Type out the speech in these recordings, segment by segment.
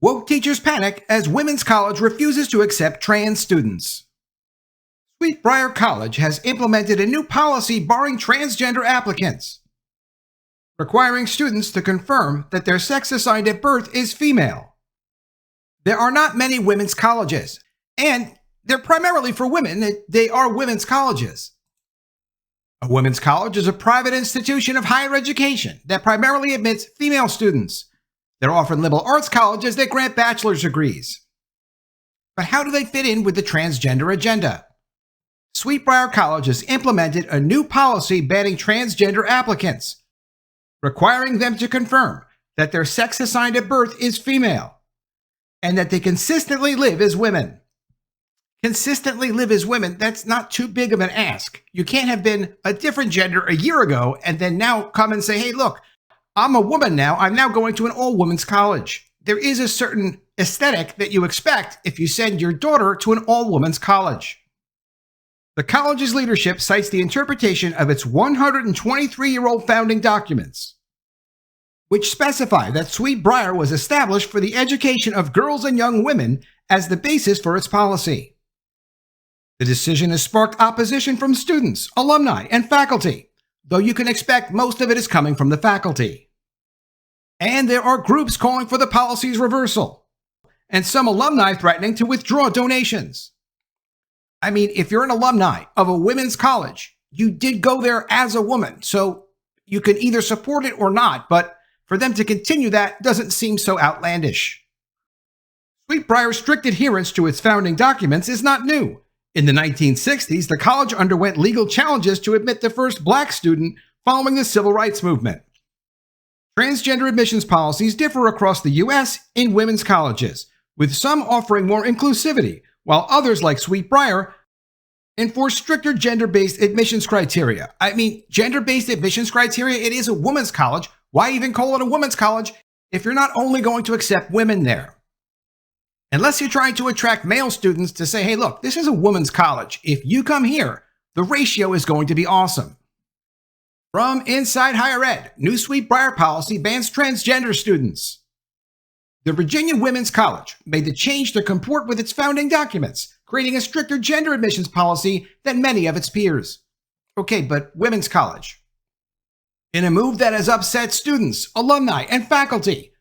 Woke teachers panic as Women's College refuses to accept trans students. Briar College has implemented a new policy barring transgender applicants, requiring students to confirm that their sex assigned at birth is female. There are not many women's colleges, and they're primarily for women. They are women's colleges. A women's college is a private institution of higher education that primarily admits female students. There are often liberal arts colleges that grant bachelor's degrees. But how do they fit in with the transgender agenda? Briar College has implemented a new policy banning transgender applicants, requiring them to confirm that their sex assigned at birth is female and that they consistently live as women. Consistently live as women, that's not too big of an ask. You can't have been a different gender a year ago and then now come and say, hey, look, I'm a woman now. I'm now going to an all-women's college. There is a certain aesthetic that you expect if you send your daughter to an all-women's college. The college's leadership cites the interpretation of its 123-year-old founding documents, which specify that Briar was established for the education of girls and young women as the basis for its policy. The decision has sparked opposition from students, alumni, and faculty, though you can expect most of it is coming from the faculty. And there are groups calling for the policy's reversal, and some alumni threatening to withdraw donations. I mean, if you're an alumni of a women's college, you did go there as a woman, so you can either support it or not, but for them to continue that doesn't seem so outlandish. Briar's strict adherence to its founding documents is not new. In the 1960s, the college underwent legal challenges to admit the first black student following the civil rights movement. Transgender admissions policies differ across the U.S. in women's colleges, with some offering more inclusivity, while others, like Briar, enforce stricter gender-based admissions criteria. I mean, gender-based admissions criteria, it is a women's college. Why even call it a women's college if you're not only going to accept women there? Unless you're trying to attract male students to say, hey, look, this is a women's college. If you come here, the ratio is going to be awesome. From Inside Higher Ed, new Briar policy bans transgender students. The Virginia Women's College made the change to comport with its founding documents, creating a stricter gender admissions policy than many of its peers. Okay, but women's college. In a move that has upset students, alumni, and faculty,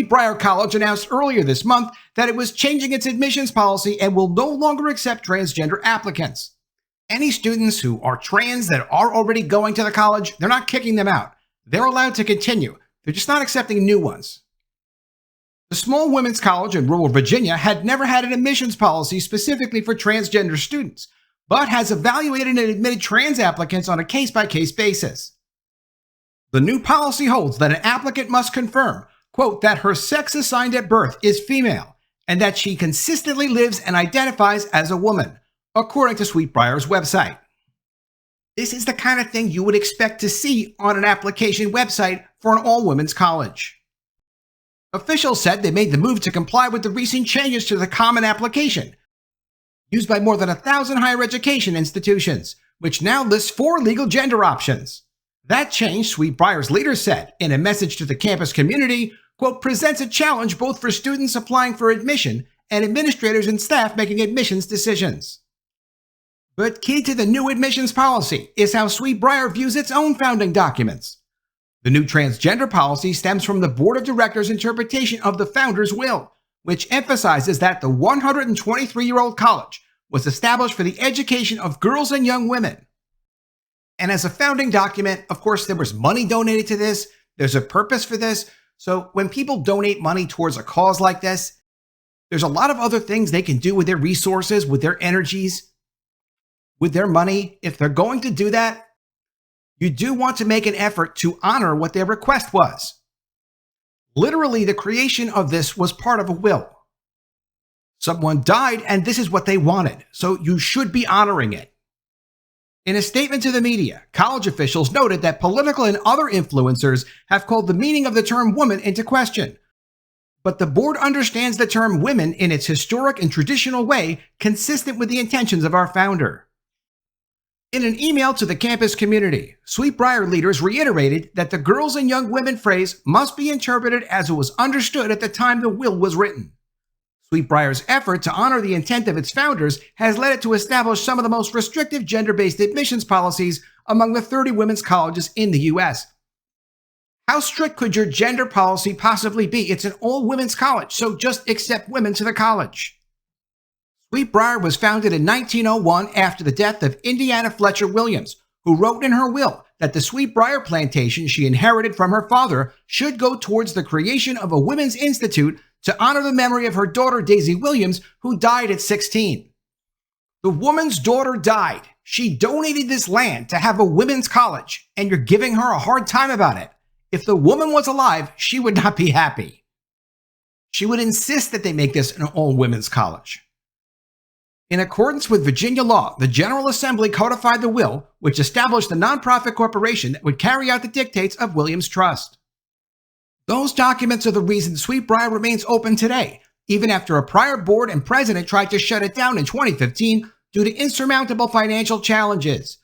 Briar College announced earlier this month that it was changing its admissions policy and will no longer accept transgender applicants. Any students who are trans that are already going to the college, they're not kicking them out. They're allowed to continue. They're just not accepting new ones. The small women's college in rural Virginia had never had an admissions policy specifically for transgender students, but has evaluated and admitted trans applicants on a case-by-case basis. The new policy holds that an applicant must confirm, quote, that her sex assigned at birth is female and that she consistently lives and identifies as a woman, according to Briar's website. This is the kind of thing you would expect to see on an application website for an all-women's college. Officials said they made the move to comply with the recent changes to the Common Application, used by more than 1,000 higher education institutions, which now lists 4 legal gender options. That change, Briar's leader said in a message to the campus community, quote, presents a challenge both for students applying for admission and administrators and staff making admissions decisions. But key to the new admissions policy is how Briar views its own founding documents. The new transgender policy stems from the board of directors' interpretation of the founder's will, which emphasizes that the 123-year-old college was established for the education of girls and young women. And as a founding document, of course, there was money donated to this. There's a purpose for this. So when people donate money towards a cause like this, there's a lot of other things they can do with their resources, with their energies, with their money. If they're going to do that, you do want to make an effort to honor what their request was. Literally, the creation of this was part of a will. Someone died, and this is what they wanted, so you should be honoring it. In a statement to the media, college officials noted that political and other influencers have called the meaning of the term woman into question. But the board understands the term women in its historic and traditional way, consistent with the intentions of our founder. In an email to the campus community, Sweet Briar leaders reiterated that the girls and young women phrase must be interpreted as it was understood at the time the will was written. Sweet Briar's effort to honor the intent of its founders has led it to establish some of the most restrictive gender-based admissions policies among the 30 women's colleges in the U.S. How strict could your gender policy possibly be? It's an all-women's college, so just accept women to the college. Sweet Briar was founded in 1901 after the death of Indiana Fletcher Williams, who wrote in her will that the Sweet Briar plantation she inherited from her father should go towards the creation of a women's institute to honor the memory of her daughter Daisy Williams, who died at 16. The woman's daughter died. She donated this land to have a women's college, and you're giving her a hard time about it. If the woman was alive, she would not be happy. She would insist that they make this an all-women's college. In accordance with Virginia law, the General Assembly codified the will, which established the nonprofit corporation that would carry out the dictates of Williams Trust. Those documents are the reason Sweet Briar remains open today, even after a prior board and president tried to shut it down in 2015 due to insurmountable financial challenges.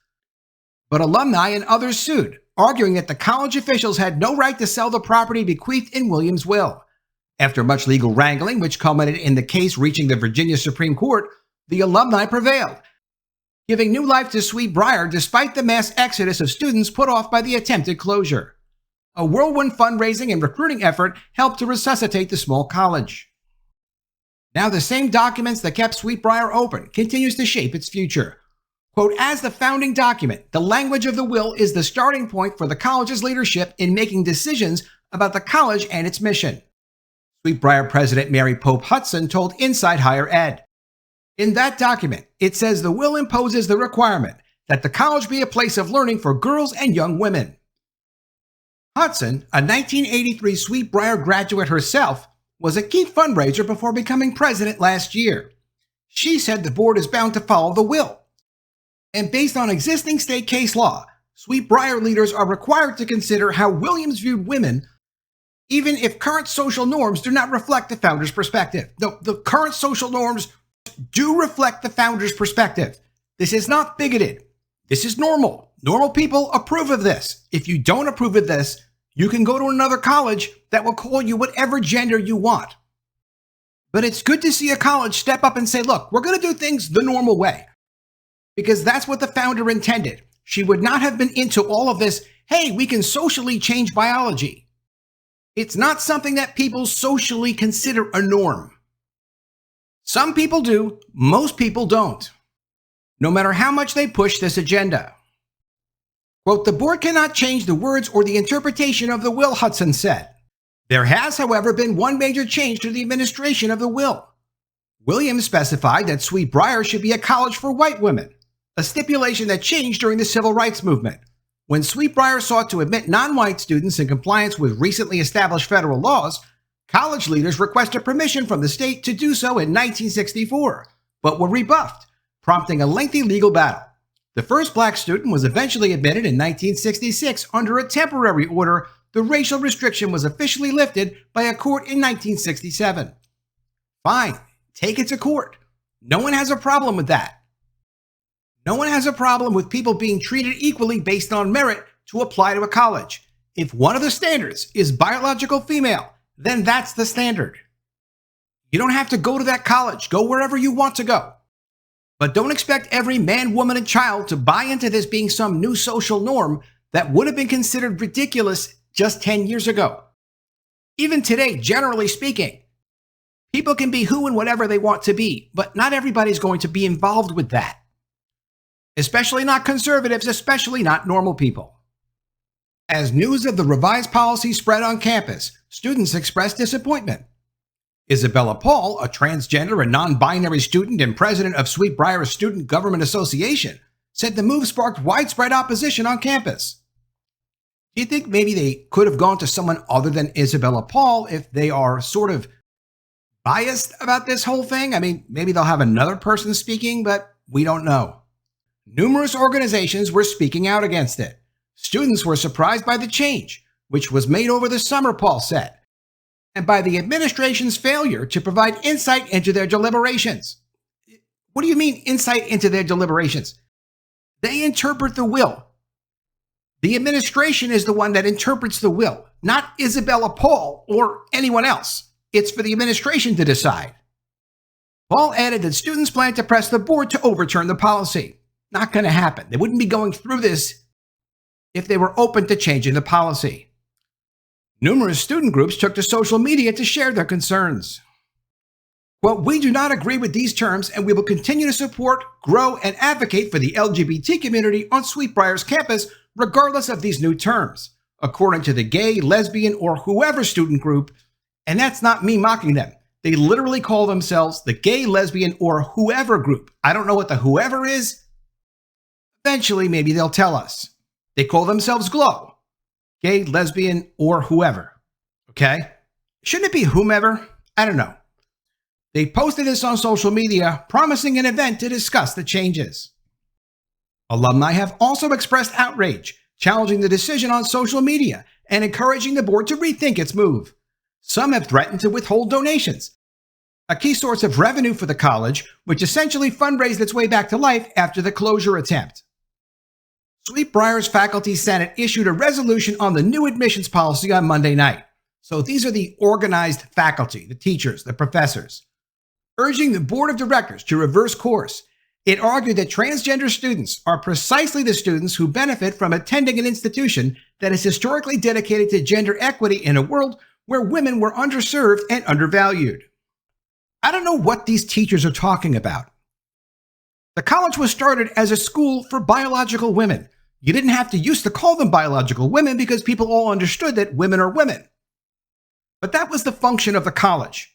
But alumni and others sued, arguing that the college officials had no right to sell the property bequeathed in Williams' will. After much legal wrangling, which culminated in the case reaching the Virginia Supreme Court, the alumni prevailed, giving new life to Sweet Briar despite the mass exodus of students put off by the attempted closure. A whirlwind fundraising and recruiting effort helped to resuscitate the small college. Now the same documents that kept Sweet Briar open continues to shape its future. Quote, as the founding document, the language of the will is the starting point for the college's leadership in making decisions about the college and its mission. Sweet Briar President Mary Pope Hudson told Inside Higher Ed. In that document, it says the will imposes the requirement that the college be a place of learning for girls and young women. Hudson, a 1983 Sweet Briar graduate herself, was a key fundraiser before becoming president last year. She said the board is bound to follow the will. And based on existing state case law, Sweet Briar leaders are required to consider how Williams viewed women, even if current social norms do not reflect the founder's perspective. The current social norms do reflect the founder's perspective. This is not bigoted. This is normal. Normal people approve of this. If you don't approve of this, you can go to another college that will call you whatever gender you want. But it's good to see a college step up and say, look, we're going to do things the normal way. Because that's what the founder intended. She would not have been into all of this, hey, we can socially change biology. It's not something that people socially consider a norm. Some people do, most people don't, no matter how much they push this agenda. Quote, the board cannot change the words or the interpretation of the will, Hudson said. There has, however, been one major change to the administration of the will. Williams specified that Sweet Briar should be a college for white women, a stipulation that changed during the civil rights movement. When Sweet Briar sought to admit non-white students in compliance with recently established federal laws, college leaders requested permission from the state to do so in 1964, but were rebuffed, prompting a lengthy legal battle. The first black student was eventually admitted in 1966 under a temporary order. The racial restriction was officially lifted by a court in 1967. Fine, take it to court. No one has a problem with that. No one has a problem with people being treated equally based on merit to apply to a college. If one of the standards is biological female, then that's the standard. You don't have to go to that college. Go wherever you want to go. But don't expect every man, woman, and child to buy into this being some new social norm that would have been considered ridiculous just 10 years ago. Even today, generally speaking, people can be who and whatever they want to be, but not everybody's going to be involved with that. Especially not conservatives, especially not normal people. As news of the revised policy spread on campus, students expressed disappointment. Isabella Paul, a transgender and non-binary student and president of Sweet Briar Student Government Association, said the move sparked widespread opposition on campus. Do you think maybe they could have gone to someone other than Isabella Paul if they are sort of biased about this whole thing? I mean, maybe they'll have another person speaking, but we don't know. Numerous organizations were speaking out against it. Students were surprised by the change, which was made over the summer, Paul said, and by the administration's failure to provide insight into their deliberations. What do you mean insight into their deliberations? They interpret the will. The administration is the one that interprets the will, not Isabella Paul or anyone else. It's for the administration to decide. Paul added that students plan to press the board to overturn the policy. Not going to happen. They wouldn't be going through this if they were open to changing the policy. Numerous student groups took to social media to share their concerns. Quote, "We do not agree with these terms and we will continue to support, grow, and advocate for the LGBT community on Sweetbriar's campus regardless of these new terms," according to the gay, lesbian, or whoever student group. And that's not me mocking them. They literally call themselves the gay, lesbian, or whoever group. I don't know what the whoever is. Eventually, maybe they'll tell us. They call themselves GLOW. Gay, lesbian, or whoever. Okay? Shouldn't it be whomever? I don't know. They posted this on social media, promising an event to discuss the changes. Alumni have also expressed outrage, challenging the decision on social media and encouraging the board to rethink its move. Some have threatened to withhold donations, a key source of revenue for the college, which essentially fundraised its way back to life after the closure attempt. Sweetbriar's Faculty Senate issued a resolution on the new admissions policy on Monday night. So these are the organized faculty, the teachers, the professors, urging the board of directors to reverse course. It argued that transgender students are precisely the students who benefit from attending an institution that is historically dedicated to gender equity in a world where women were underserved and undervalued. I don't know what these teachers are talking about. The college was started as a school for biological women. You didn't have to used to call them biological women because people all understood that women are women. But that was the function of the college.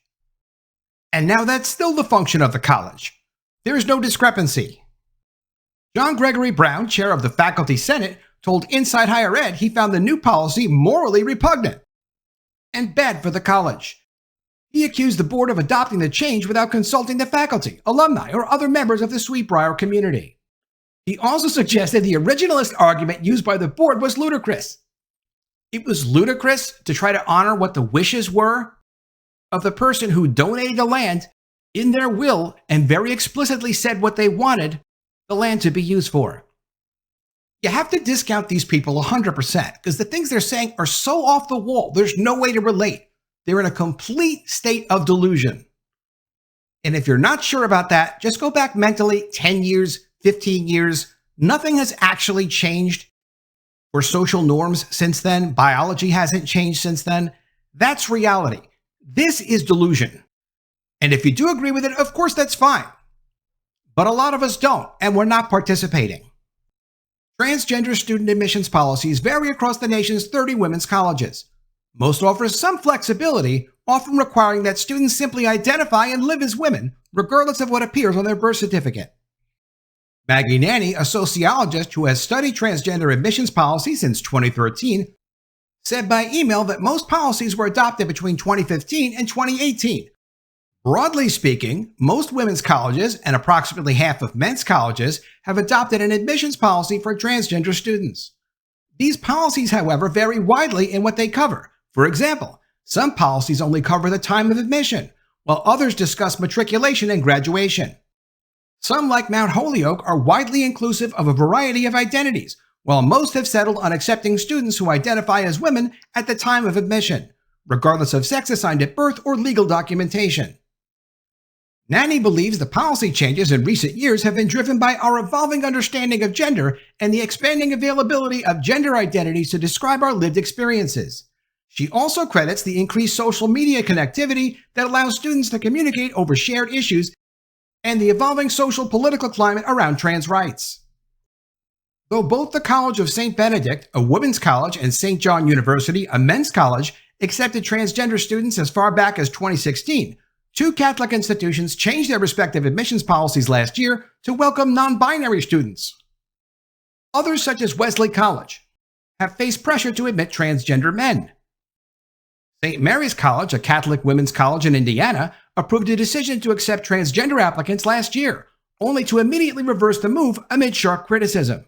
And now that's still the function of the college. There is no discrepancy. John Gregory Brown, chair of the Faculty Senate, told Inside Higher Ed he found the new policy morally repugnant and bad for the college. He accused the board of adopting the change without consulting the faculty, alumni, or other members of the Sweetbriar community. He also suggested the originalist argument used by the board was ludicrous. It was ludicrous to try to honor what the wishes were of the person who donated the land in their will and very explicitly said what they wanted the land to be used for. You have to discount these people 100% because the things they're saying are so off the wall, there's no way to relate. They're in a complete state of delusion. And if you're not sure about that, just go back mentally 10 years, 15 years. Nothing has actually changed for social norms since then. Biology hasn't changed since then. That's reality. This is delusion. And if you do agree with it, of course, that's fine. But a lot of us don't, and we're not participating. Transgender student admissions policies vary across the nation's 30 women's colleges. Most offer some flexibility, often requiring that students simply identify and live as women, regardless of what appears on their birth certificate. Maggie Nanny, a sociologist who has studied transgender admissions policy since 2013, said by email that most policies were adopted between 2015 and 2018. Broadly speaking, most women's colleges and approximately half of men's colleges have adopted an admissions policy for transgender students. These policies, however, vary widely in what they cover. For example, some policies only cover the time of admission, while others discuss matriculation and graduation. Some, like Mount Holyoke, are widely inclusive of a variety of identities, while most have settled on accepting students who identify as women at the time of admission, regardless of sex assigned at birth or legal documentation. Nanny believes the policy changes in recent years have been driven by our evolving understanding of gender and the expanding availability of gender identities to describe our lived experiences. She also credits the increased social media connectivity that allows students to communicate over shared issues and the evolving social political climate around trans rights. Though both the College of St. Benedict, a women's college, and St. John University, a men's college, accepted transgender students as far back as 2016, two Catholic institutions changed their respective admissions policies last year to welcome non-binary students. Others, such as Wesley College, have faced pressure to admit transgender men. St. Mary's College, a Catholic women's college in Indiana, approved a decision to accept transgender applicants last year, only to immediately reverse the move amid sharp criticism.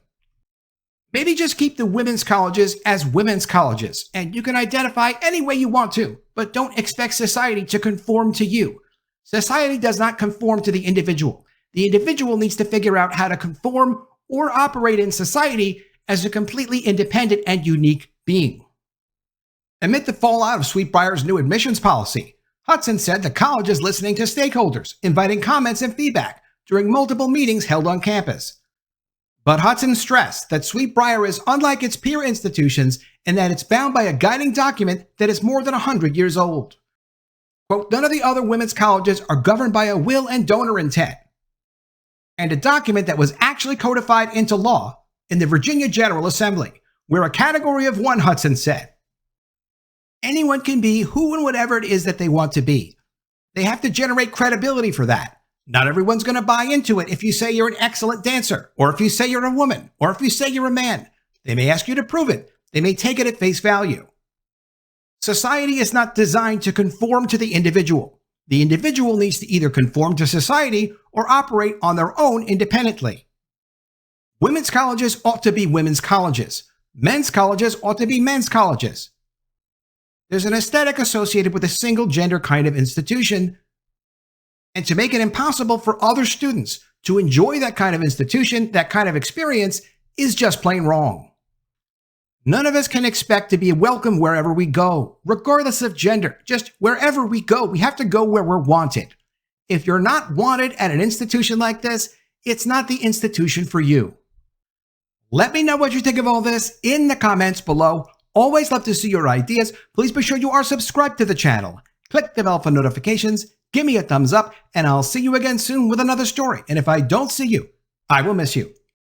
Maybe just keep the women's colleges as women's colleges, and you can identify any way you want to, but don't expect society to conform to you. Society does not conform to the individual. The individual needs to figure out how to conform or operate in society as a completely independent and unique being. Amid the fallout of Sweet Briar's new admissions policy, Hudson said the college is listening to stakeholders, inviting comments and feedback during multiple meetings held on campus. But Hudson stressed that Sweet Briar is unlike its peer institutions and that it's bound by a guiding document that is more than 100 years old. Quote, none of the other women's colleges are governed by a will and donor intent, and a document that was actually codified into law in the Virginia General Assembly, where a category of one, Hudson said. Anyone can be who and whatever it is that they want to be. They have to generate credibility for that. Not everyone's going to buy into it if you say you're an excellent dancer, or if you say you're a woman, or if you say you're a man. They may ask you to prove it. They may take it at face value. Society is not designed to conform to the individual. The individual needs to either conform to society or operate on their own independently. Women's colleges ought to be women's colleges. Men's colleges ought to be men's colleges. There's an aesthetic associated with a single gender kind of institution, and to make it impossible for other students to enjoy that kind of institution, that kind of experience, is just plain wrong. None of us can expect to be welcome wherever we go, regardless of gender. Just wherever we go, we have to go where we're wanted. If you're not wanted at an institution like this, it's not the institution for you. Let me know what you think of all this in the comments below. Always love to see your ideas. Please be sure you are subscribed to the channel. Click the bell for notifications. Give me a thumbs up, and I'll see you again soon with another story. And if I don't see you, I will miss you.